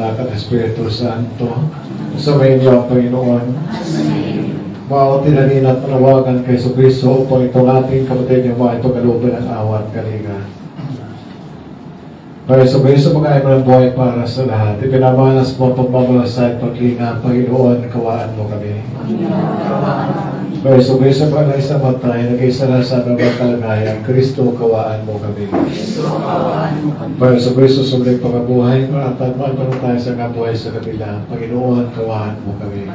Anak at Espiritu Santo. Sumayin niyo ang Panginoon. Mga tinanin at panawagan kay Kristo upang itong ating kapatid niyo mga ipagaluban ng awa at kalinga. Kaya Kristo mag-aim ng buhay para sa lahat. Ipinamalas mo ang pagmamalasay at paglinga. Panginoon, kawaan mo kami. Kaya Kristo mag-alay sa matay, nag-isa na sa mga kalagayan. Kristo, kawaan mo kami. Kaya Kristo sulit pangabuhay, at maano tayo sa kabuhay sa kabila. Panginoon, kawaan mo kami.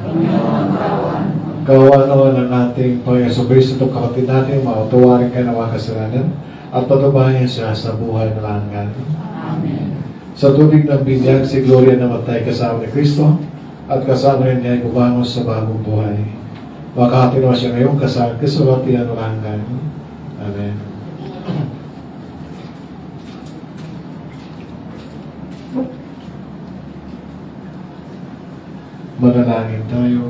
Kawaan naman ang ating Panginoon Kristo, itong kapatid natin, mautuwarin ka ng mga kasalanan at patubahin siya sa buhay ng langan. Sa tubig ng binyag, si Gloria namatay kasama ni Kristo at kasama rin niya ay bumangon sa bagong buhay. Makakatinawa siya ngayon kasama Kristo at iyanulanggan. Amen. Manalangin tayo.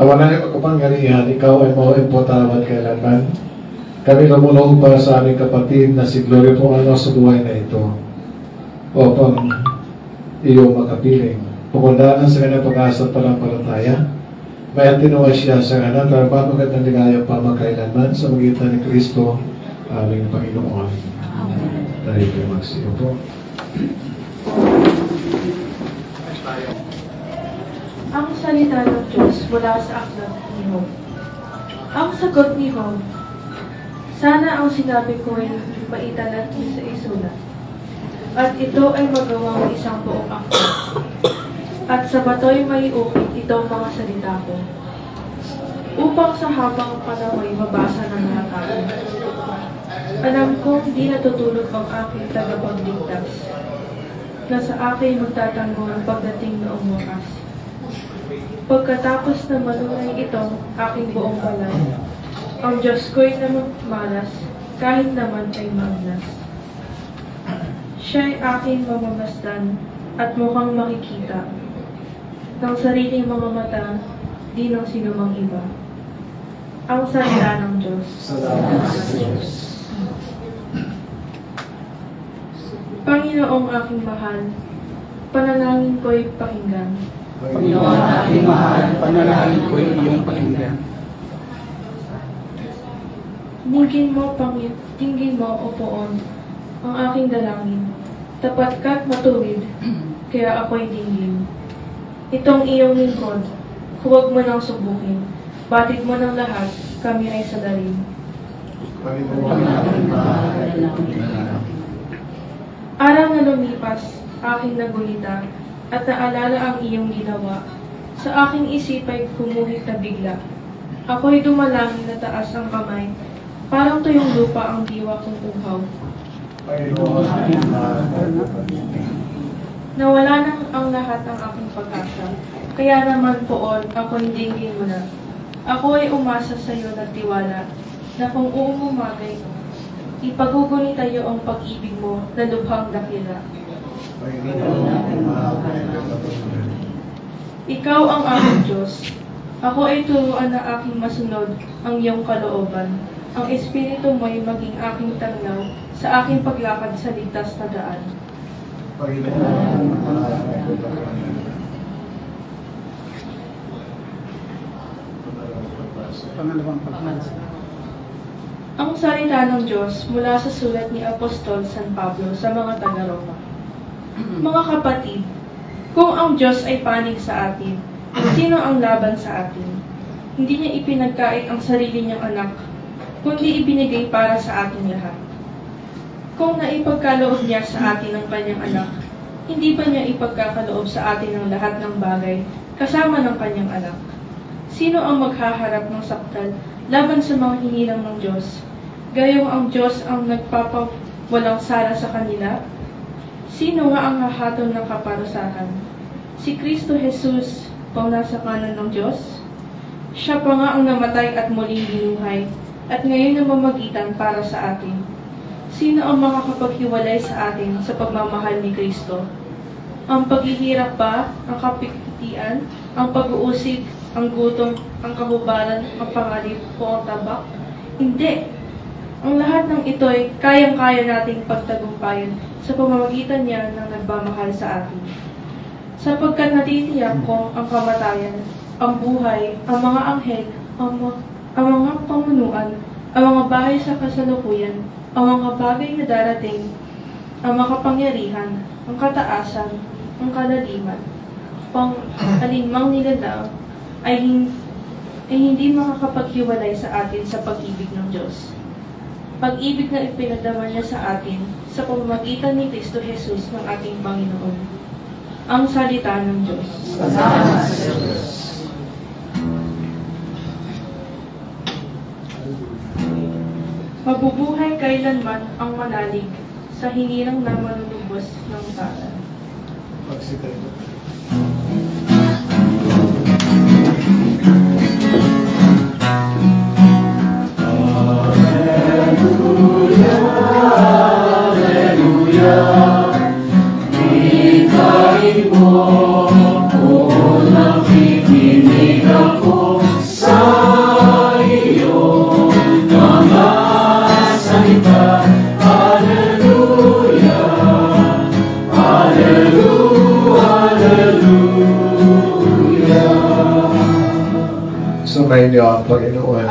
Awa na yung kapangyarihan, ikaw ay mauwi po tawad kailanman. Kami lumulong para sa aming kapatid na si Gloria po sa buhay na ito upang iyo makapiling. Pumundahan sa kanyang pag-asa at panampalataya. May atinawa siya sa kanyang tarapapagad ng ligaya pa magkailanman sa magitan ni Kristo, aming Panginoon. Tayo kayo magsiyo po. Ang salita ng Diyos mula sa aklat ni Job. Ang sagot ni Job, sana ang sinabi ko ay maitan at sa isulat, at ito ay magawang isang buong aklat, at sa bato'y may upit itong mga salita ko, upang sa habang panahon mabasa ng mga tao. Alam kong di natutulog ang aking tagapagligtas, na sa akin magtatanggol ang pagdating noong wakas. Pagkatapos na malunay itong aking buong balay, ang Diyos ko'y namamalas, kahit naman ay magnas. Siya'y aking mamamasdan at mukhang makikita ng sariling mga mata, di ng sinumang iba. Ang salita ng Diyos. Salamat sa Diyos. Panginoong aking mahal, panalangin ko'y pakinggan. Panginoon aking mahal, panalangin ko'y iyong pakinggan. Tingin mo, O Poon, ang aking dalangin. Tapat ka't matuwid, kaya ako'y dinggin. Itong iyong lingkod, huwag mo nang subukin. Batid mo ng lahat, kami ay sadarin. Araw na lumipas, aking nagulita, at naalala ang iyong ginawa. Sa aking isip ay kumuhit na bigla. Ako'y dumalangin na taas ang kamay, parang tuyong lupa ang diwa kong uhaw. Nawala nang ang lahat ng aking pag-asa, kaya naman Poon, ako'y dinggin mo na. Ako ay umasa sa iyo ng tiwala, na kung uumumagay, ipagugunit tayo ang pag-ibig mo na lubhang dakila. Ikaw ang aking Diyos. Ako ay turuan na aking masunod ang iyong kalooban. Ang Espiritu mo ay maging aking taglaw sa aking paglakad sa ligtas na daan. Pangalawang pagbasa. Ang salita ng Diyos mula sa sulat ni Apostol San Pablo sa mga taga-Roma. Mga kapatid, kung ang Diyos ay panig sa atin, sino ang laban sa atin? Hindi niya ipinagkait ang sarili niyang anak, kundi ibinigay para sa ating lahat. Kung naipagkaloob niya sa atin ang kanyang anak, hindi ba niya ipagkakaloob sa atin ang lahat ng bagay kasama ng kanyang anak? Sino ang maghaharap ng sakdal laban sa mga hinilang ng Diyos? Gayong ang Diyos ang nagpapawalang sala sa kanila? Sino nga ang hahatol ng kaparusahan? Si Kristo Jesus pang nasa kanan ng Diyos? Siya pa nga ang namatay at muling binuhay, at ngayon namamagitan para sa atin. Sino ang makakapaghiwalay sa atin sa pagmamahal ni Kristo? Ang paghihirap ba, ang kapigtian, ang pag-uusig, ang gutom, ang kahubaran, ang pangalip o ang tabak? Hindi! Ang lahat ng ito ay kayang-kaya nating pagtagumpayan sa pamamagitan niya ng nagmamahal sa atin. Sapagkat natitiyak kong ang kamatayan, ang buhay, ang mga anghel, ang mga pamunuan, ang mga bahay sa kasalukuyan, ang mga bagay na darating, ang makapangyarihan, ang kataasan, ang kalaliman, pang alinmang nilalang ay hindi makakapaghiwalay sa atin sa pag-ibig ng Diyos. Pag-ibig na ipinadama niya sa atin sa pamamagitan ni Kristo Jesus ng ating Panginoon. Ang salita ng Diyos. Salamat sa Diyos. Mabubuhay kailanman ang manalig sa hinirang na manunubos ng talan. Magsikay mo. Sumayin niyo ang Panginoon.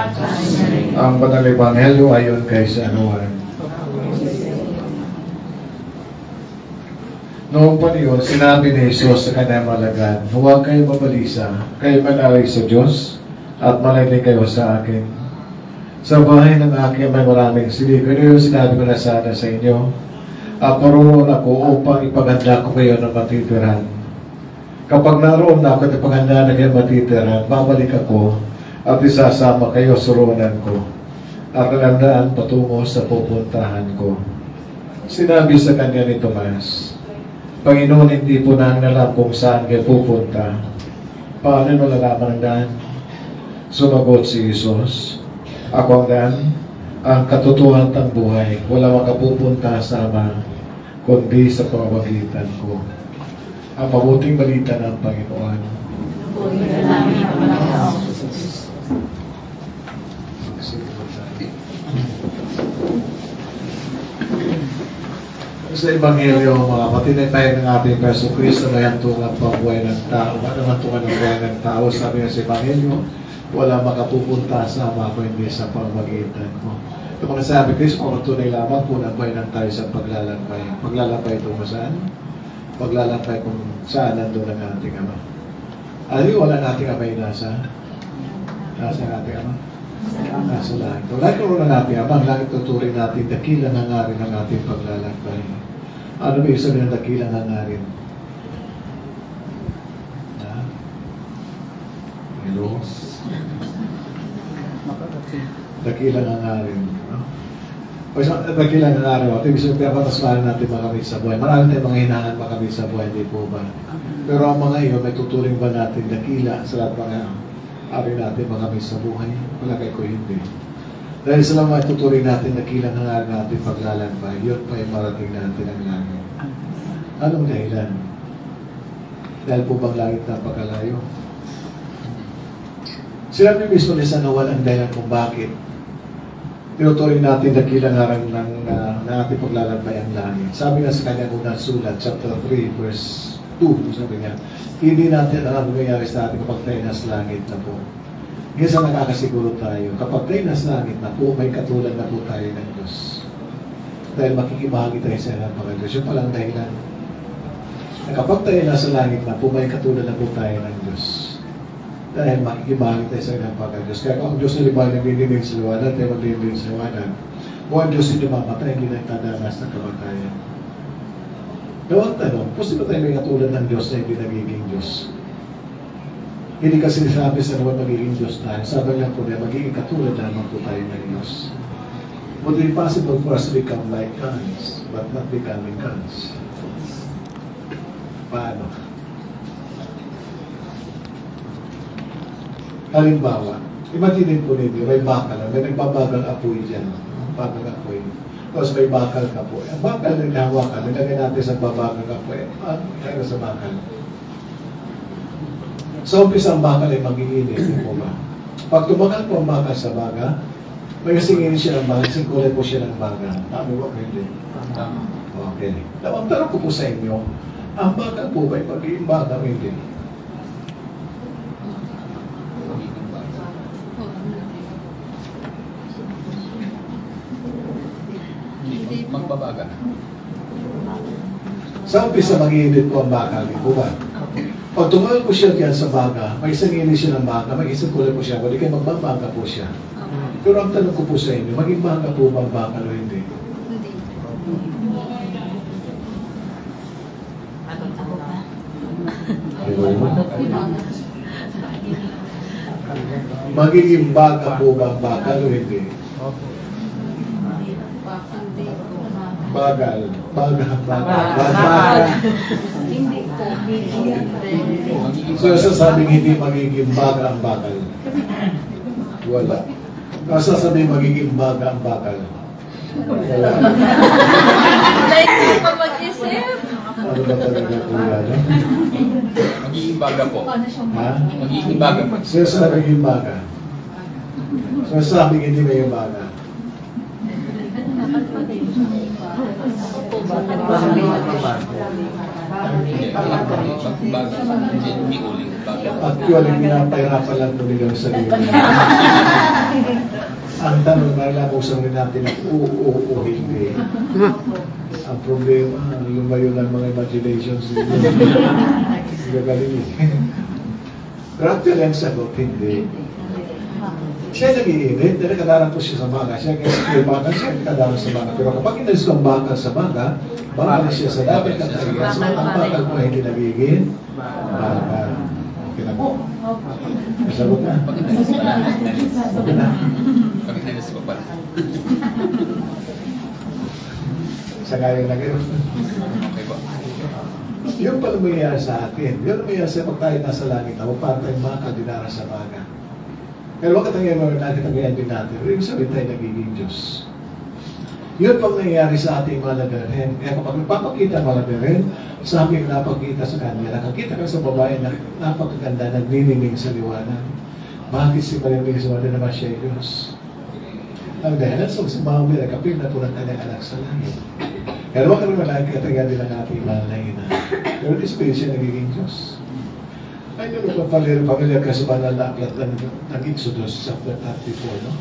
Ang Banal Ebanghelyo ayon kay San Juan. Noong panahon, sinabi ni Jesus sa kanyang malagad, huwag kayo mabalisa, kayo manalig sa Diyos, at malalig kayo sa akin. Sa bahay ng akin may maraming silid. Pero sinabi ko na sana sa inyo, at naroon ako upang ipaganda ko kayo ng matitirahan. Kapag naroon na ako at ipaganda na kayo matitirahan, babalik ako at isasama kayo sa roonan ko at nalandaan patungo sa pupuntahan ko. Sinabi sa kanya ni Tomas, Panginoon, hindi po namin alam kung saan kayo pupunta. Paano nalalaman ang daan? Sumagot si Jesus, ako ang daan, ang katotohanan ng buhay. Wala makapupunta sa Ama, kundi sa pamamagitan ko. Ang mabuting balita ng Panginoon. Sa Ebanghelyo, mga kapatid, ay tayo ng ating Yesu Cristo na hantungan pa buhay ng tao. Ano hantungan ng buhay ng tao? Sabi nga sa Ebanghelyo, wala makapupunta sa Ama ko hindi sa pamamagitan ko. Ito mga sabi Cristo, kung tunay lamang po na buhay ng tayo sa paglalakbay. Paglalakbay ito kung saan? Paglalakbay kung saan nandun ang ating Ama. Ano wala nating Ama yung nasa ang ating Ama? Nasa langit. Wala kung wala natin Ama, ang langit tuturing natin, dakilang hangarin ng ating paglalakbay. Ano ba yung sabi ng dakilang hangarin? Hello? Dakilang hangarin. O isang dakilang hangarin. Ito ibig sabihin, patasmahan natin makamit sa buhay. Marami tayong mga hinahangan makamit sa buhay, hindi po ba? Pero ang mga iyo, may tuturing ba natin dakila sa lahat mga ari natin makamit sa buhay? Wala kayo ko hindi. Dahil sa mga tuturing natin, dakilang hangarin natin paglalakbay, yun pa yung marating natin ang langit. Anong dahilan? Dahil po bang langit napakalayo? Sinabi mismo ni San Juan ang dahilan kung bakit tinuturing natin dakilang hangarin ng ating paglalakbay ang langit. Sabi nga sa kanyang unang sulat, chapter 3, verse 2, sabi niya, hindi natin alam kung nangyayari sa atin kapag tayo nasa langit na po. Ngayon nakakasiguro tayo, kapag tayo nasa langit na po, may katulad na po tayo ng Diyos. Dahil makikibahagi tayo sa mga Diyos. Yung palang dahilan. Na kapag tayo nasa langit na po, may katulad na po tayo ng Diyos. Dahil makikibahagi tayo sa mga Diyos. Kaya kung ang Diyos na liwanag nagdidinig sa liwanag, tayo magdidinig sa liwanag. Kung ang Diyos hindi mamatay, hindi na tadanas ng kamatayan. Gawang tanong, posible tayo may katulad ng Diyos na hindi nagiging Diyos? Hindi kasi sabi sa naman magiging Diyos tayo. Sabi lang po na magiging katulad naman po tayo ng Diyos. Would it be possible for us to become like gods, but not becoming gods? Paano? Halimbawa, imagine po ninyo, may bakal, may nagbabagang apoy dyan. Bagang apoy. Tapos may bakal ka po. Ang bakal na nahawakan, nilagay natin sa babagang apoy. Ano kaya sa bakal? Sa umpisa ang bakal ay mag-iinit, di po ba? Pag tumakal po ang bakal sa baga, May singin siya ng baga, kasing kulay po siya ng baga. Tama ba? Hindi. Tama. Okay. Ang tanong ko po sa inyo, ang baga po ba'y magiging baga o hindi? Magbabaga. Sa umpisa, mag-iinit po ang baga, di po ba? Pag tumagal po siya diyan sa baga, may isang inis siya ng baga, may isang kulay po siya, wali kayo magbabaga po siya. Pero ang tanong ko po sa inyo, maging baga po ba ang baga o hindi? Magiging baga po ba ang baga o hindi? Bagal. Bagal. So, sasabing hindi magiging baga ang bagal. Wala. Sasabing magiging baga ang bagal. Wala. Like, mag-isip. Ano ba talaga po yan? Magiging baga po. Ha? Magiging baga po. Sasabing hindi baga. Sasabing hindi may baga. Hindi uling baga. Actually, pinapahirapan lang po nila sa sarili. Ang tanong na nakusang rin natin ang o hindi. Ang problema, lumayo ng mga imaginations nila. Gagaling. Pero actually, ang sagot, hindi. Siya nag-iinit, dahil nakadaran po siya sa baga. Siya kaya baga, siya nakadaran sa baga. Pero kapag inalis ko ang baga sa baga, baga na siya sa dapat ng kariyan. So, ang baga po ay hindi nagiging baga. Okay na po. Masagot na. Pag inalis pa lang. Okay na. Pag inalis pa pala. Sa ngayon na gano'n. Okay po. Yun pala mangyayari sa atin. Yun mangyayari sa pag tayo nasa langit. Huwag para tayong makadinara sa baga. Pero huwag katangyan nakitagayan din natin. Ibig sabihin tayo nagiging Diyos. Yun pang nangyayari sa ating mga lagarin. Kaya kapag nagpapakita mga lagarin, sa aming napakita sa kanila, nakakita ka sa babae na napakaganda, nagninining sa liwanag. Bakit si Maria Luisa naman siya ay Diyos? Ang dahilan sa sumamil, kapil na po ng kanyang anak sa langit. Pero huwag kami malakitagayan din ang ating mga langina. Pero this way siya nagiging Diyos. Ay, yun ang pamilyar ka sa banal na aklat ng Exodus, chapter 34, no?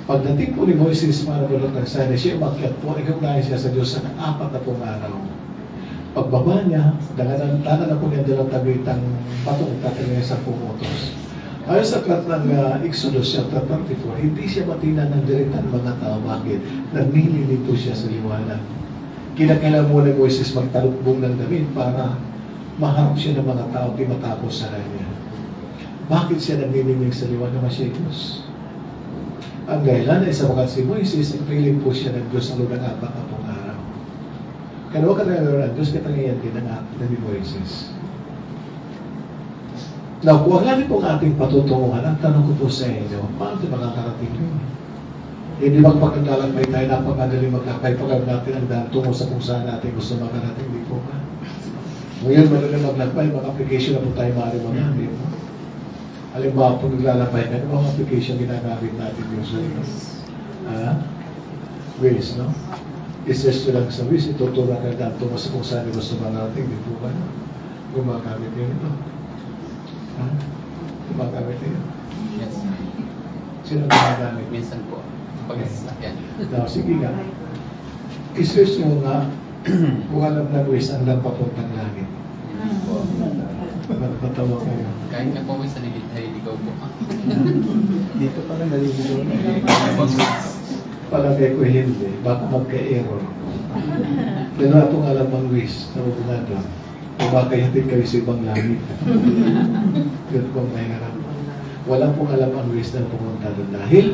Pagdating po ni Moises, marabulot ng sana, siya umakyat po, ikaw siya sa Diyos sa 4 na pong araw. Pagbaba niya, tangan na po niya dalang tagitang patong tatangin sa pumotos. Ayon sa aklat ng Exodus, chapter 34, hindi siya matinan ng direktang mga tao. Bakit? Nagnilinig po siya sa liwanag. Kinakailangan mo ni Moises magtalukbong ng damit para maharap siya ng mga tao, di matapos sa kanya. Bakit siya nagnininig sa liwanag na siya Diyos? Ang dahilan ay sa wakas si Moises, nagpiling po siya ng Diyos sa lugar ng 4 na pong araw. Kaya huwag ka na ng Diyos, katangayan din ng ni Moises. Now, kung ang pong ating patutunguhan, ang tanong ko po sa inyo, paano ito makakarating yun? Hindi magpagkagalakbay tayo, napakadali maglakbay pag natin ang daan tungo sa kung saan natin gusto makarating, di po ba? Ngayon, malagang maglakbay, mga application na po tayo maaari magamit. Halimbawa, kung naglalakbay na, ano mga application ginagamit natin usually? Waze, no? I-search nyo lang sa Waze, ituturo ka daan tungo sa kung saan gusto makarating, di po ba? Gumagamit nyo ito. Gumagamit nyo. Yes. Sino gumagamit? Minsan po. Pag-sasakyan. Now, sige nga. I-search nyo nga kung alam na Waze ang lang papuntang langit. Magpatawa kayo. Kahit nga po may salilid tayo, ikaw po. Dito pala naliligaw na. Palagay ko hindi. Baka magka-error. Dalawa pong alam ang Waze na upunado. O baka hatid kayo sa ibang langit. Yun pong mahirap. Walang pong alam ang Waze na pumunta doon. Dahil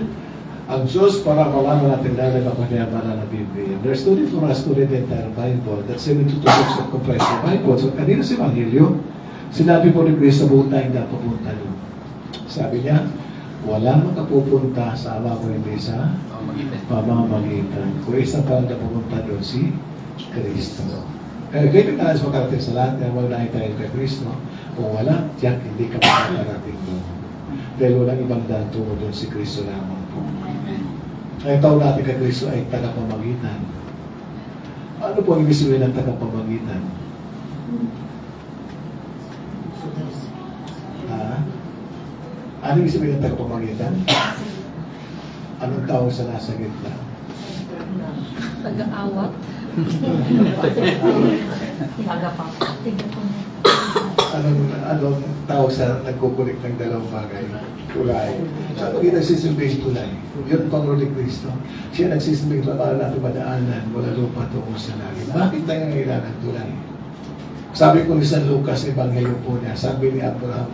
ang Diyos para malaman natin dahil ang kanyamanan na Biblia. There's no need for us to read the entire Bible. That's 72 books that comprise the Bible. So, kanina si Evangelio, sinabi po ni Grace sa buong tayong na pupunta doon. Sabi niya, walang makapupunta sa ama ko hindi sa pamamagitan. Kung isang parang na pupunta doon si Kristo. Kaya ganyan tayo sa makarating sa lahat, kaya wag na tayo kay Kristo. Kung wala, tiyak hindi ka makakarating doon. Dahil walang ibang daan tungo doon si Kristo lamang po. Ang tawag natin kay Kristo ay tagapamagitan. Ano po ang ibig sabihin ng tagapamagitan? Ano ibig sabihin ng tagapamagitan? Anong tawag sa nasa gitna? Taga-awat. Anong tawag sa nagkukulik ng dalawang bagay? Tulay. Siya pag nagsisilbing tulay. Yun pang ni Kristo. Siya nagsisilbing tulay para natin madaanan mula lupa tungo sa langit. Bakit tayo ngailangan ng tulay? Sabi ko ni San Lucas, Ebanghelyo po niya, sabi ni Abraham,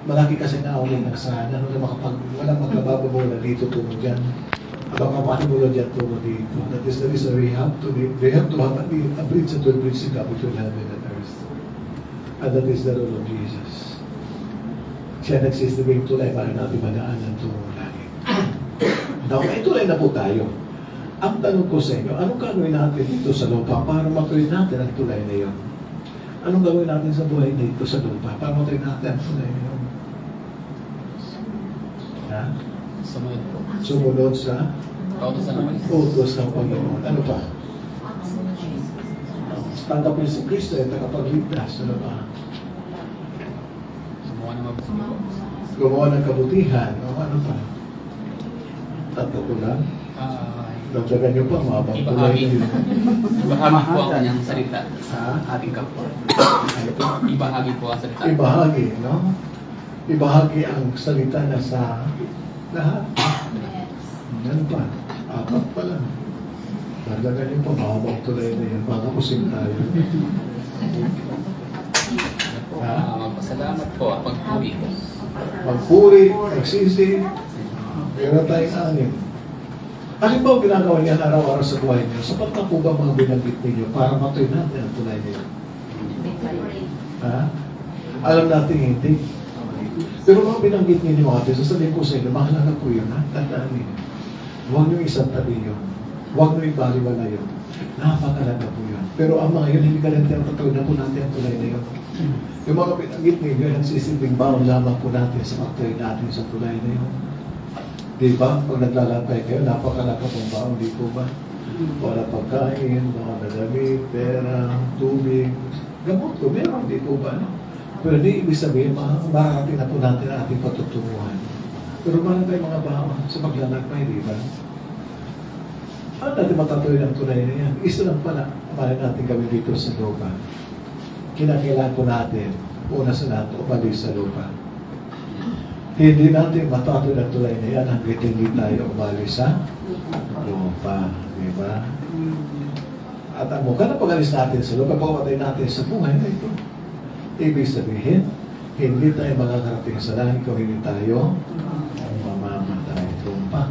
malaki kasi naawin ng kasalanan, walang magkabababaw na dito tungo dyan. At ang kapatibula dyan tungo dito. That is the reason they have to have a bridge and to bridge the gap between heaven and earth. And that is the role of Jesus. Siya nagsisilbing tulay para natin madaanan tungo langit. Now, may tulay na po tayo. Ang tanong ko sa inyo, anong gagawin natin dito sa lupa para matuloy natin ang tulay na yun? Anong gagawin natin sa buhay dito sa lupa para matuloy natin ang tulay na yun? Ha? Sumunod sa utos ng Panginoon. Ano pa? Tanggapin si Kristo ay tagapagligtas. Ano pa? Gumawa ng kabutihan. O ano pa? Tatlo ko lang. Dagdagan niyo pa, mabang tulay na yun. Ibahagi po ang kanyang salita Ha? sa ating kapwa. Ano pa? Ibahagi po ang salita. Ibahagi, no? Ibahagi ang salita na sa lahat. Ano pa? Apat pa lang. Dagdagan niyo pa, mabang tulay na yun. Baka kusing tayo. Ha? Magpasalamat po at magpuri po. Magpuri, magsisi, meron tayong anim. Ano ba ang ginagawa niya araw-araw sa buhay niyo? Sapat na po ba mga binanggit ninyo para matuloy natin ang tulay niyo? Ha? Alam natin hindi. Pero mga binanggit ninyo ate, sasabihin ko sa inyo, mahalaga po yun, ha? Tandaan ninyo. Huwag niyo isang tabi yun. Huwag niyo ibaliwala yun. Napakalaga po yun. Pero ang mga yun, hindi ka lang tinatatuloy na po natin ang tulay na yun. Yung mga binanggit ninyo, yung sisilbing baon lamang po natin sa pagtuloy natin sa tulay na yun. Di ba? Pag naglalakay kayo, napakalaka pong baon, di po ba? Wala pagkain, mga nadamit, pera, tubig, gamot ko, meron, di po ba? No? Pero di ibig sabihin, mararating na po natin ang ating patutunguhan. Pero meron tayong mga baon sa paglalakay, di ba? Ano natin matatuloy ang tulay na yan? Isa lang pala, amalan natin kami dito sa lupa. Kinakailangan po natin, una sa lahat, umalis sa lupa. Hindi natin matatuloy ang tulay na yan hanggang hindi tayo umalis sa lupa. Di ba? At ang mukha na pag-alis natin sa lupa, pagpapatay natin sa buhay na ito. Ibig sabihin, hindi tayo makakarating sa langit kung hindi tayo mamamatay. Tumpak.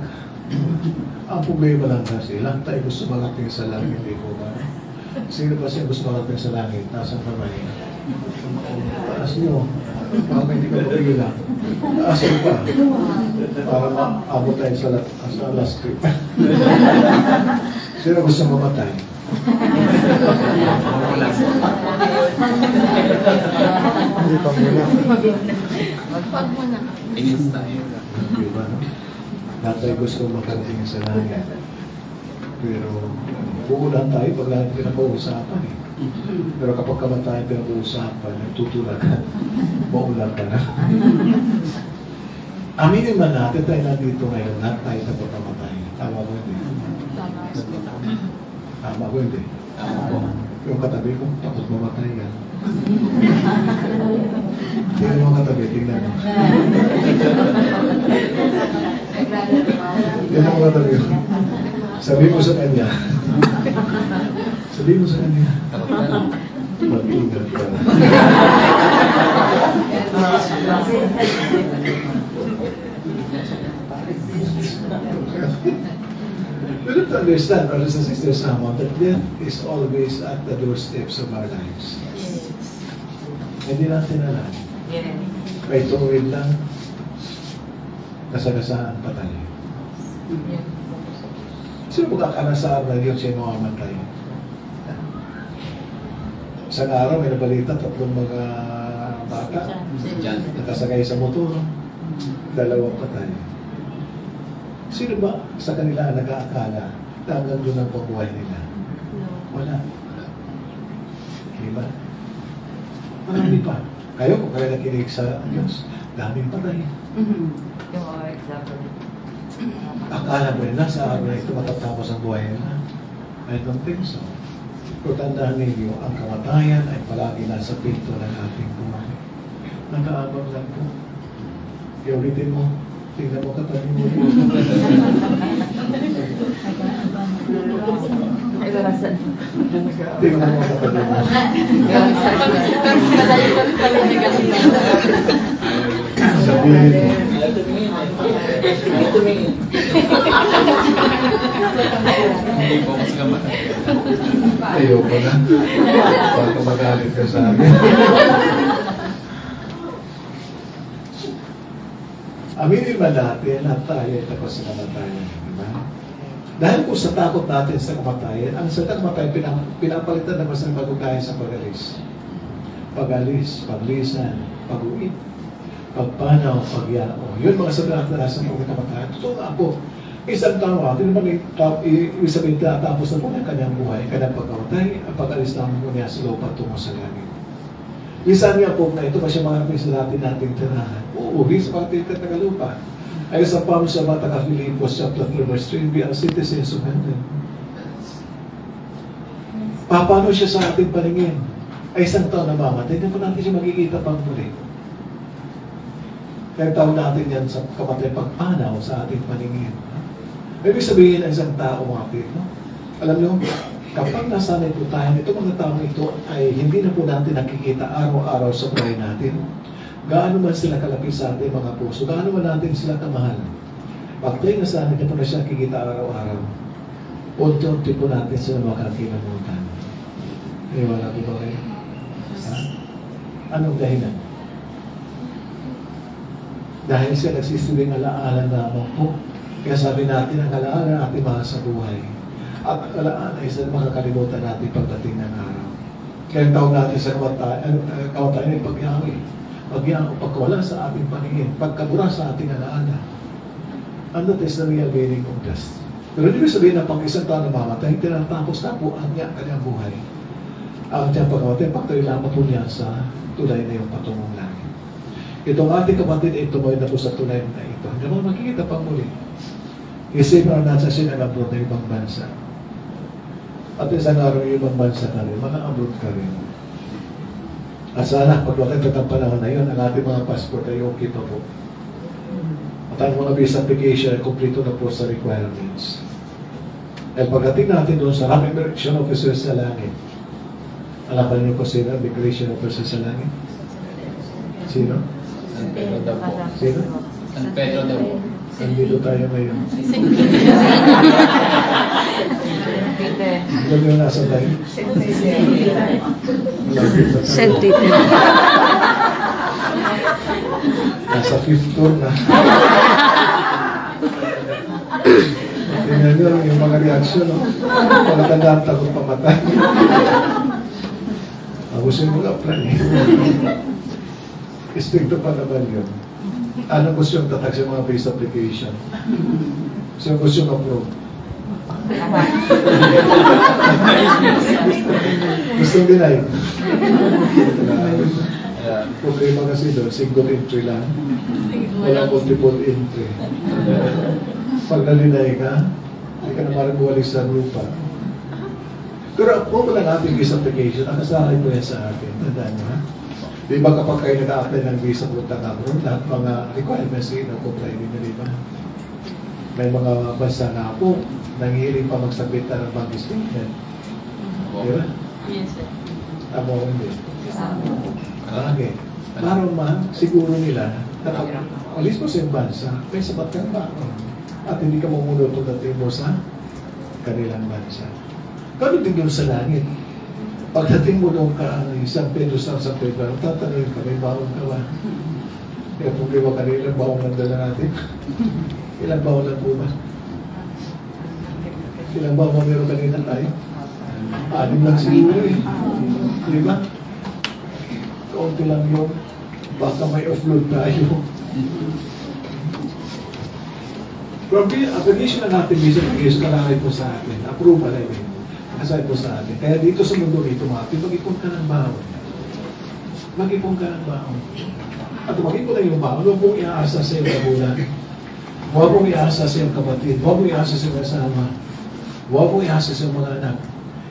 Ang problema lang kasi, lang tayo gusto makarating sa langit. Di po ba? Sino ba siya gusto makarating sa langit? Nasa kamay. Taas nyo. Baka hindi ka mapigilan. Taas nyo pa. Para maabot tayo sa last trip. Sino gusto mamatay? Hindi pa muna. Magpag muna. Inis tayo. Diba? Lahat tayo gusto makarating sa langit. Pero uulan tayo pag lahat pinapausapan eh. Pero kapag kamatayan pinag-uusapan, nagtutulak ka, maulan ka na. Aminin man natin tayo nandito ngayon, lahat tayo napakamatay. Tama ko hindi? Tama ko hindi? Tama po. Yung katabi ko, tapos mamatay ka. Tingnan mo katabi, tingnan mo. Tingnan mo katabi ko. Sabi mo sa kanya. Sabi mo sa kanya. Mag-ingat ka. We need to understand, brothers and sisters, naman, that death is always at the doorsteps of our lives. Hindi natin alam. May tuwid lang, kasagasaan pa tayo. Sino magkakanasahan na yun siya mamamatay? Isang araw may nabalita, 3 mga bata Diyan. nakasakay sa motor, 2 patay. Sino ba sa kanila nag-aakala na hanggang doon ang pagbuhay nila? Wala. Diba? Marami pa. Kayo, kung kayo nakinig sa Diyos, daming patay. Akala mo yun, nasa araw na ito matatapos ang buhay nila. I don't think so. Kung tandaan ninyo, ang kamatayan ay palagi nasa pinto ng ating buhay. Nakaabang lang po. Iulitin mo. Tingnan mo katabi mo. Tingnan mo katabi mo. Sabihin mo. Ayoko na. Baka magalit ka sa akin. Aminin ba natin at tayo ay tapos sa kamatayan? Diba? Dahil po sa takot natin sa kamatayan, ang sa kamatayan pinapalitan naman sa magugaya sa pag-alis. Pag-alis, paglisan, pag-uwi, pagpanaw, pagyao. Yun mga sabi natin na sa kamatayan. Totoo nga po. Isang tao natin naman ibig sabihin tapos na po ng kanyang buhay, kanyang pagkamatay, ang pag-alis naman po niya sa lupa tungo sa langit. Isa niya po na ito pa siya mga sa nating tirahan. Uuwi sa pagkating Tagalupa. Ay sa Psalm sa Bataka Filipos chapter 3 verse 3, we are citizens of heaven. Paano siya sa ating paningin? Ay isang taon na mamatay, hindi po natin siya makikita pang muli. Kaya tawag natin yan sa kamatay pagpanaw sa ating paningin. Ibig sabihin ang isang tao mga pito. Alam niyo, kapag nasanay po tayo, itong mga tao ito ay hindi na po natin nakikita araw-araw sa buhay natin. Gaano man sila kalapit sa ating mga puso, gaano man natin sila kamahal. Pag tayo nasanay na po na siya nakikita araw-araw, unti-unti po natin sila makakinamutan. Iwala po ba kayo? Ha? Anong dahilan? Dahil siya nagsisibing alaala lamang po. Kaya sabi natin, ang alaala ng ating mahal sa buhay. At ang alaala ay isa makakalimutan natin pagdating ng araw. Kaya ang tawag natin sa kamatayan ay pagyawi. Pagyawi, pagkawala sa ating paningin. Pagkabura sa ating alaala. And that is the real meaning of death. Pero hindi sabihin na pang isang taon na mamatay, tinatapos na po ang kanyang buhay. Ang kanyang pagkamatay, pagtuloy lamang po niya sa tunay na yung patungong langit. Itong ating kapatid ay tumoy na po sa tunay na ito. Hindi mo makikita pang muli. Isipin na nasa sinag-abroad na ibang bansa. At isang araw yung ibang bansa ka rin, mana-abroad ka rin. At sana, pag wakit ang panahon na yun, ang ating mga passport ay okay pa po. At ang mga visa application ay kumplito na po sa requirements. At pagdating natin doon sa immigration officer sa langit, alam ba niyo po sino ang immigration officer sa langit? Sino? San Pedro daw po. Sino? San Pedro daw po. Nandito tayo ngayon. Alam niyo nasa tayo? Sentite. Nasa 5th floor na. Tingnan nyo yung mga reaksyon, no? Pagkatandaan takot pamatay. Abusin mo lang plan eh. Istrikto pa naman yun. Ano gusto yung tatag sa mga base application? So gusto yung approve. Gusto yung deny. Problema kasi doon, single entry lang. Walang multiple entry. Pag na-deny ka, hindi ka na parang buwalik sa lupa. Pero ako lang ating visa application, ang kasahay po yan sa atin. Tandaan mo ha? Di ba kapag kayo nag-a-apply ng visa punta nga bro, lahat mga requirements ay na-comply din na di ba? May mga bansa na po, nangihiling pa magsabit na ng bank statement. Di ba? Yes, sir. Tama o hindi? Bagay. Para siguro nila, kapag alis mo sa bansa, may sabat kang baon. At hindi ka mamunod dating mo sa kanilang bansa. Kano din yun sa langit? Pagdating mo doon ka, San Pedro, tatanungin ka, may baon ka ba? Kaya problema ka ilang baon ang dala natin? Ilang baon lang po ba? Ilang baon ang meron kanina tayo? 6 lang siguro eh. Di ba? Kaunti lang yun. Baka may offload tayo. From application na natin, visa application, kalakay po sa atin. Approval, I mean. Kasay po sa atin. Kaya dito sa mundo ito, mag-ipon ka ng baon. Mag-ipon ka ng baon. At mag-ipon na yung baon, huwag mong iaasa sa iyong kabulan. Huwag mong iaasa sa iyong kapatid. Huwag mong iaasa sa iyong kasama. Huwag mong iaasa sa iyong mga anak.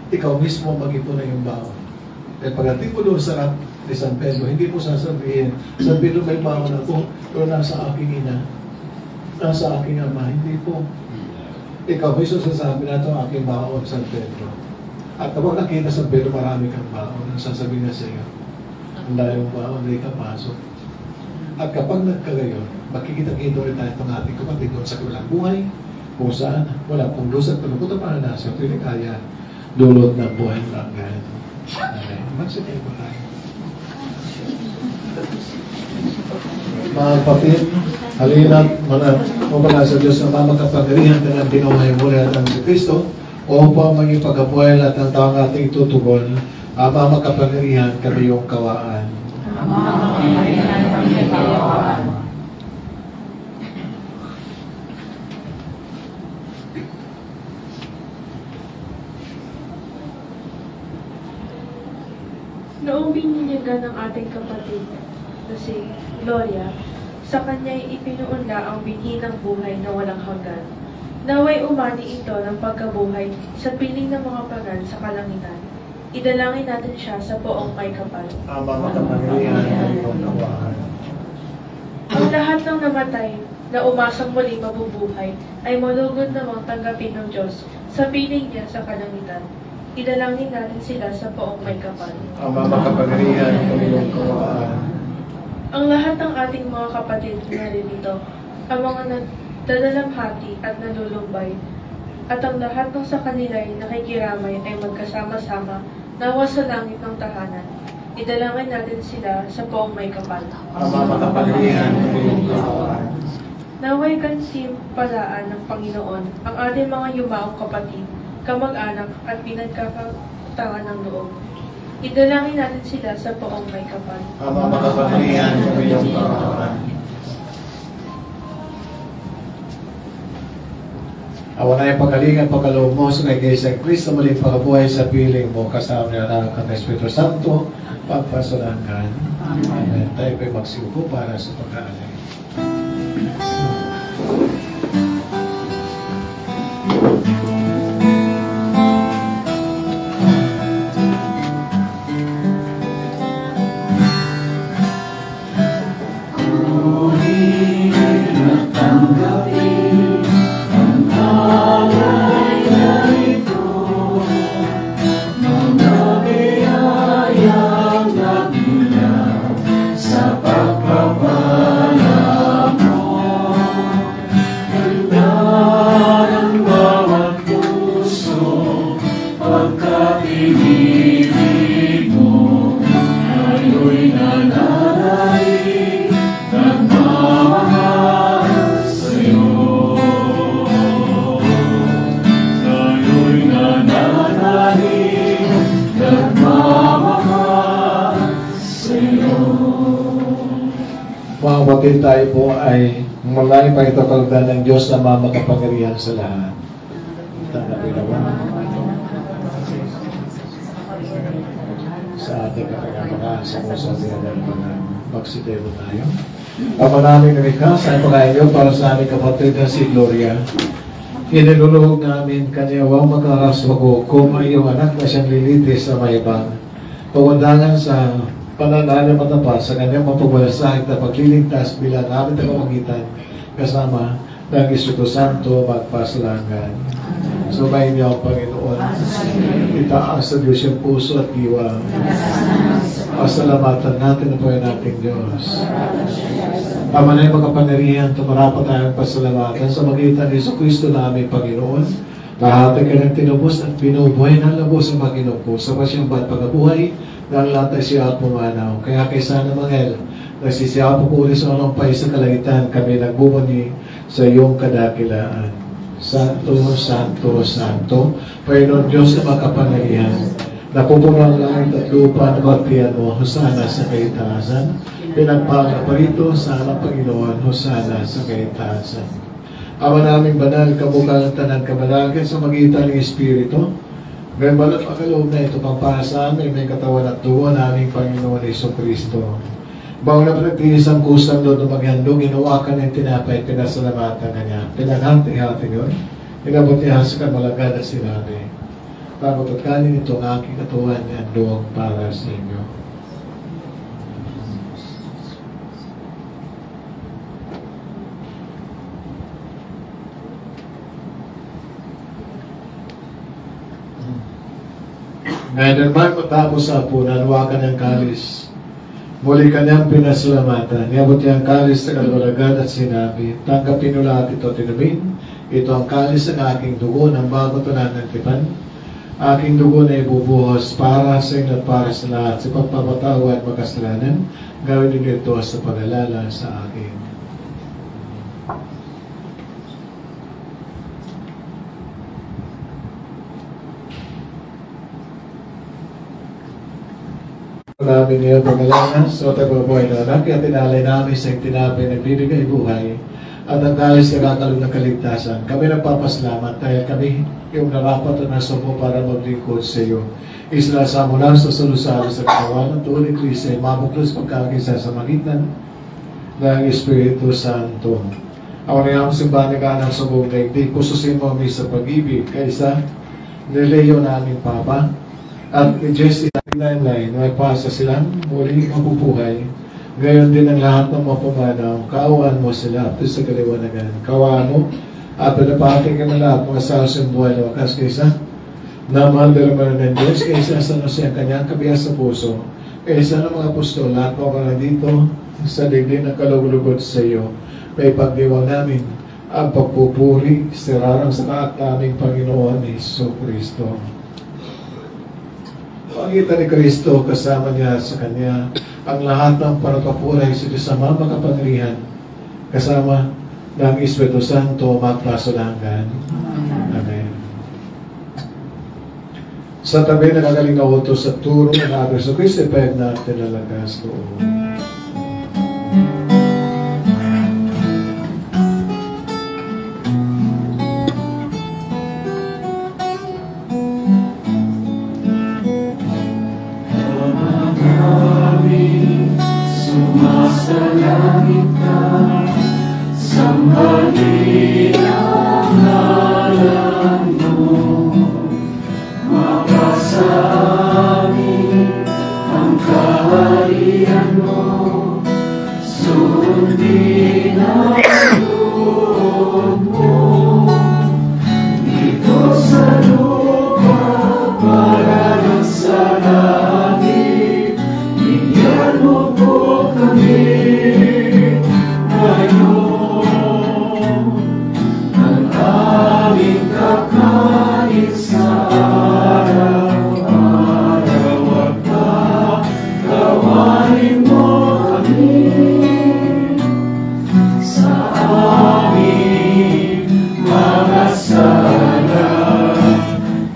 Ikaw mismo mag-ipon na yung baon. Kaya pagdating mo doon sa rap ni San Pedro, hindi mo sasabihin, San Pedro may baon ako, pero nasa aking ina, nasa aking ama. Hindi po. Ikaw mismo sasabi na ito aking baon, San Pedro. At kapag nakita San Pedro, marami kang baon, ang sasabihin na sa iyo, ang layong baon, hindi ka pasok. At kapag nagkagayon, makikita-kita ulit tayo itong ating kapatid doon sa kabilang buhay, kung saan wala pong luz at tulog na nasa piling kaya dulot ng buhay ng langgan. Magsitay po tayo. Mga kapatid, halina't mabala sa Diyos na mamagkapangyarihan na ng binuhay muli at ang si Kristo upang maging pagkabuhay lahat ng taong ating tutugon ang mamagkapangyarihan kami yung kawaan. Noong bininyagan ng ating kapatid na si Gloria, sa kanya'y ipinuunda ang binhi ng buhay na walang hanggan. Naway umani ito ng pagkabuhay sa piling ng mga pagan sa kalangitan. Idalangin natin siya sa poong may kapal. Ang mamagkapangyarihan kami yung kawaan. Ang lahat ng namatay na umasang muli mabubuhay ay malugod namang tanggapin ng Diyos sa piling niya sa kalangitan. Idalangin natin sila sa poong may kapal. Ang mamagkapangyarihan kami yung kawaan. Ang lahat ng ating mga kapatid na rinito, ang mga nagdadalamhati at nalulumbay, at ang lahat ng sa kanila'y nakikiramay ay magkasama-sama nawa sa langit ng tahanan. Idalangin natin sila sa poong may kapal. Ang mamagkapangyarihan kami yung kawaan. Naway gantimpalaan ng Panginoon ang ating mga yumaong kapatid, kamag-anak at pinagkakatangan ng loob. Idalangin natin sila sa poong may kapal. Ang mamagkapangyarihan kami yung kawaan. Awa na yung pagalingan, pagkaloob mo sa kay Isang Kristo, muling pagkabuhay sa piling mo, kasama niya na ang Espiritu Santo, pagpasalangan. Amen. Tayo po'y magsiupo para sa pagkaalay. Mga kapatid, tayo po ay malaking pagkakagdan ng Diyos na mamakapangyarihan sa lahat. Tanggapin naman sa ating kapagamaan sa musabihan ng mga magsitero tayo. Ang maraming namikas ay pakain para sa aming kapatid na si Gloria. Inilulog namin kanya wang magkaraswago kung ay iyong anak na siyang lilitis sa mayabang. Pagundangan sa pananalig matapat sa kanyang mapagwalasahit na pagliligtas bilang namin tagapagitan kasama ng Espiritu Santo magpasalangan. Sumayin niyo ang Panginoon. Itaas sa Diyos yung puso at diwa. Pasalamatan natin na po yung ating Diyos. Ama na yung makapangyarihan, tumarapat tayong pasalamatan sa magitan ni Jesucristo na aming Panginoon. Lahat ay kanyang tinubos at binubuhay ng labos sa Panginoon po sa pasyang ba't pagkabuhay ng lahat ay siya at pumanaw. Kaya kaysa na mangel, nagsisiya po po sa anong pay sa kalaitan, kami nagbubuni sa iyong kadakilaan. Santo, Santo, Santo, Panginoon Diyos na makapangyarihan, napupuno ang langit at lupa na magtiyan mo, hosana sa kaitaasan, pinagpala pa rito sa alang Panginoon, hosana sa kaitaasan. Ama naming banal, kabukal ng tanan kabalagin sa magitan ng Espiritu. Ngayon balot makaloob na ito pang para sa amin, may katawan at dugo naming Panginoon Jesucristo. Bago na pagtiis ang kusang doon na maghandong, inawakan ng tinapay, pinasalamatan kanya. Pinaghati-hati yun. Inabot niya sa kamalagad at sinabi, "Pagod at kanin ito ang aking katawan at handong para sa inyo." Ngayon naman matapos sa hapunan, wakan ng kalis. Muli kanyang pinasalamatan. Niabot niya ang kalis sa kalwalagad at sinabi, "Tanggapin nyo lahat ito, tinumin. Ito ang kalis ng aking dugo ng bago tunan ng tipan. Aking dugo na ibubuhos para sa inyo at para sa lahat sa pagpapatawad makasalanan. Gawin ninyo ito sa pag-alala sa akin." Namin niyo pangalanan sa tagubuhay na anak at tinalay namin sa tinapay nagbibigay buhay at ang kalis na kakalong ng kaligtasan. Kami nagpapaslamat dahil kami yung narapat na nasa mo para maglingkod sa iyo. Islasamo lang sa salusalo sa katawan ng tuon ni Kristo ay mabuklos pagkakisa sa magitan ng Espiritu Santo. Ako na yung simbahan ka ng sa buong daigdig, pususin mo kami sa pag-ibig kaysa nileyo namin Papa at ni Jesse Nainlay na ipasa silang muling mabubuhay. Gayon din ang lahat ng mapumanaw, kaawaan mo sila at sa kaliwanagan. Kaawaan mo at pinapahati ka na lahat mga sasang buhay na wakas kaysa na mandaramana ng Diyos, kaysa sa siya kanyang kabihas sa puso, kaysa ng mga apostol, lahat mo ka na dito sa digdig ng kalugulugod sa iyo. May pagdiwang namin ang pagpupuri, sirarang sa kaat naming Panginoon Jesucristo. Pangita ni Kristo, kasama niya sa Kanya, ang lahat ng pagpapuray sa Diyos Ama makapangyarihan, kasama ng Espiritu Santo magpaso na hanggan. Amen. Sa tabi na nagaling na utos at turo ng ating sa Kristo, ipahig natin lalagas loob. Sumasalangit ka, sambahin ang ngalan mo. Makasa amin ang kaharian mo, sundin ang loob mo. Dito sa lupa para lang sa langit, bigyan mo po kami ngayon ang aming kakain sa araw-araw at pagkawain mo kami sa aming mga sala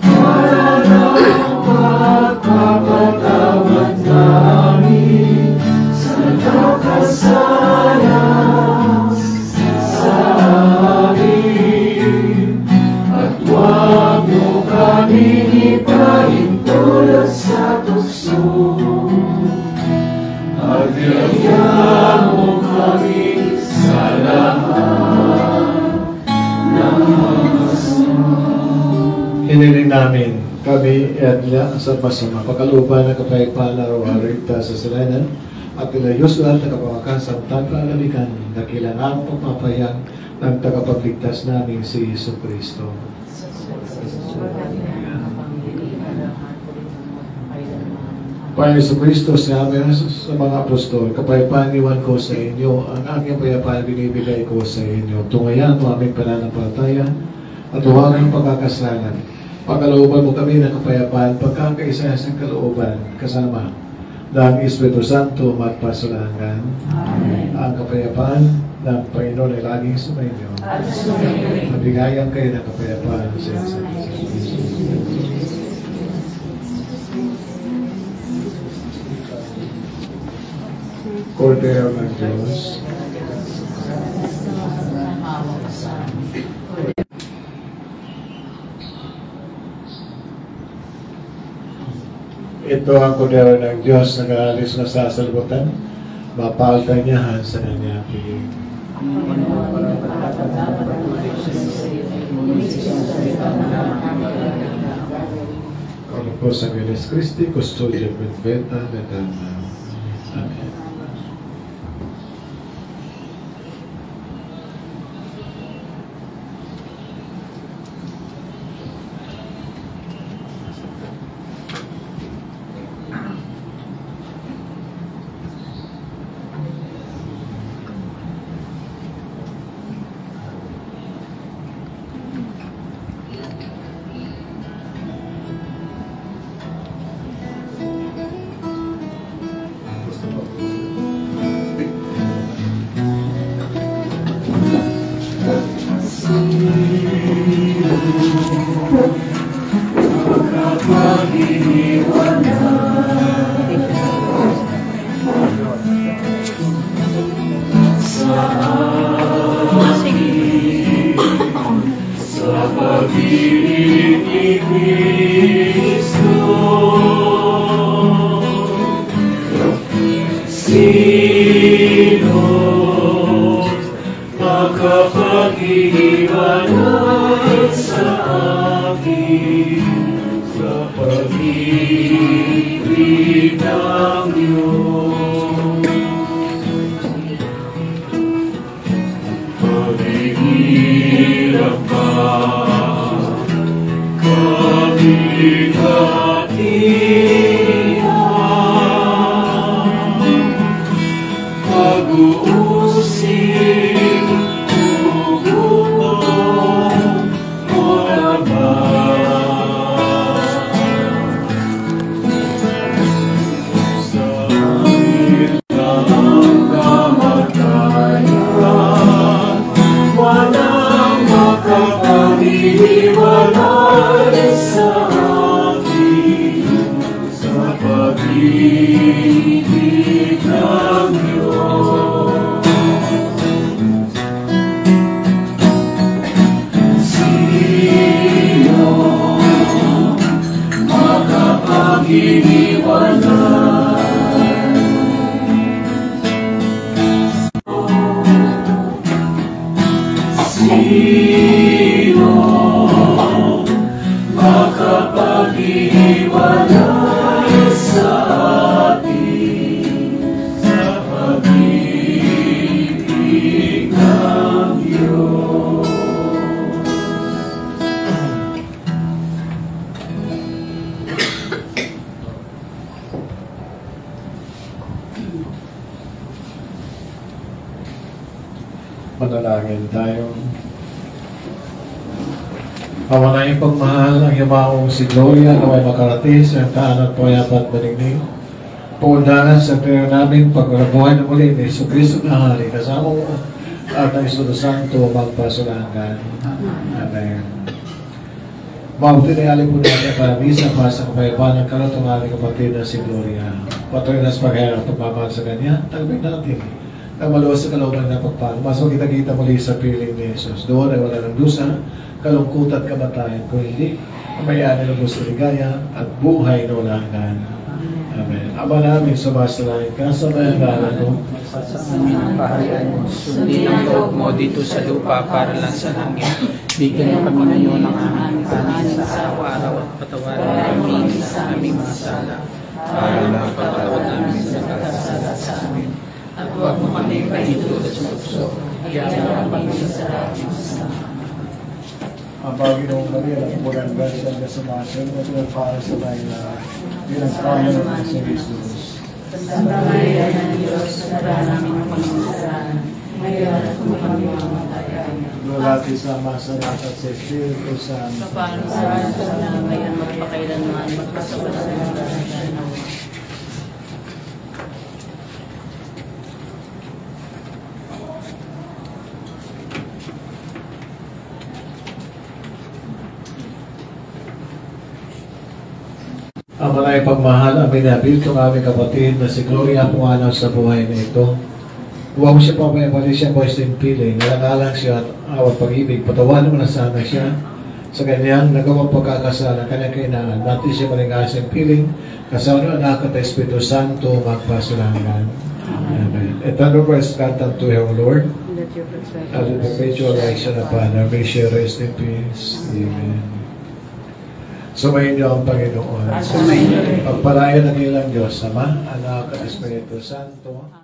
para ng pagpapatawad namin sa nagkakasala sa amin, at huwag mo kaming ipahintulot sa tukso, at bigyan mo kami sa lahat ng masama. Hiniling namin kami adla sa masama, pagkalupa ng kapayapaan araw-araw ita sa silanan, at ilayos lahat ng kapakasan at taglalalikan na kailangan pagpapayang ng tagapagligtas namin si Jesucristo. Panginoon Jesucristo, sinabi sa mga apostol, kapayapaan iwan ko sa inyo, ang aking kapayapaan binibigay ko sa inyo. Tungayan mo aming pananampalataya at huwag ang pagkakasalan. Pagkalooban mo kami ng kapayapaan, pagkakaisa sa kalooban, kasama ng Espiritu Santo magpasalahan. Ang kapayapaan ng Panginoon ay laging sumainyo. Mabigayan kayo ng kapayapaan sa isa't isa. Kordero ng Diyos, Ito ang kundero ng Diyos, nag-aalis na sa sasalutan, mapalta niya sa kanya piling. Kung po sa Bilis Christi, Custodia Benveta, Vedana. Amen. Manalangin tayo. Pawanayin pagmahal ang yumaong si Gloria na may makarating sa kaanan po yapat benigning. Puundahan sa prayer namin pagkarabuhay na muli ni Yesu Cristo na hari kasama mo at ang Espiritu Santo magpasulanggan. Amen. Mabuti na alin po natin para misa para sa kapayapaan ng kalot ng aming kapatid na si Gloria. Patuloy na sa paghayag at pagmamahal sa kanya, talabig natin na maluwas sa kalooban na pagpano. Mas kita-kita muli sa piling ni Jesus. Doon ay wala ng dusa, kalungkot at kamatayan. Kung hindi, mamayaan ng gusto ligaya at buhay na walang hanggan. Amen. Ama namin, sumasalain ka sa mayangalan mo. Ang kaharian mo, sundin ang loob mo dito sa lupa para lang sa langit. Bigyan mo kami ngayon ng aming kanin sa araw-araw at patawarin namin sa aming mga sala para mapatawad namin sa kasala sa amin. At huwag mo kami pahintulot sa puso, kaya ang pag-isarap ng sama. Ang Panginoong Maria, nakimulang gansan ka sa masin, at yung para sa tayo na pinagkaya naman sa Jesus. Santa Maria ng Diyos, para namin ang panginoon, ngayon at kung kami mamatayan. Lulati sa masa at sa Espiritu Santo. Kapag sa na ngayon magpakailanman, magpasabalas ng Diyos. Ang mga ipagmahal ang binabil kong aming kapatid na si Gloria Pumanaw sa buhay na ito. Huwag mo siya pamayabali siya po sa piling. Nalangalang siya at awat pag-ibig. Patawanan mo na sana siya Sa kanyang nagawang pagkakasala, kanyang kainaan, natin siya malingasin piling, kasama ng anak at Espiritu Santo, magpasulangan. Amen. Eternal rest grant unto her, O Lord, Let your perfect and the perpetual resurrection upon her, may she rest in peace. Amen. Sumayin niyo ang Panginoon. Sumayin niyo rin. Pagpalayan ng ilang Diyos, Ama, Anak at Espiritu Santo.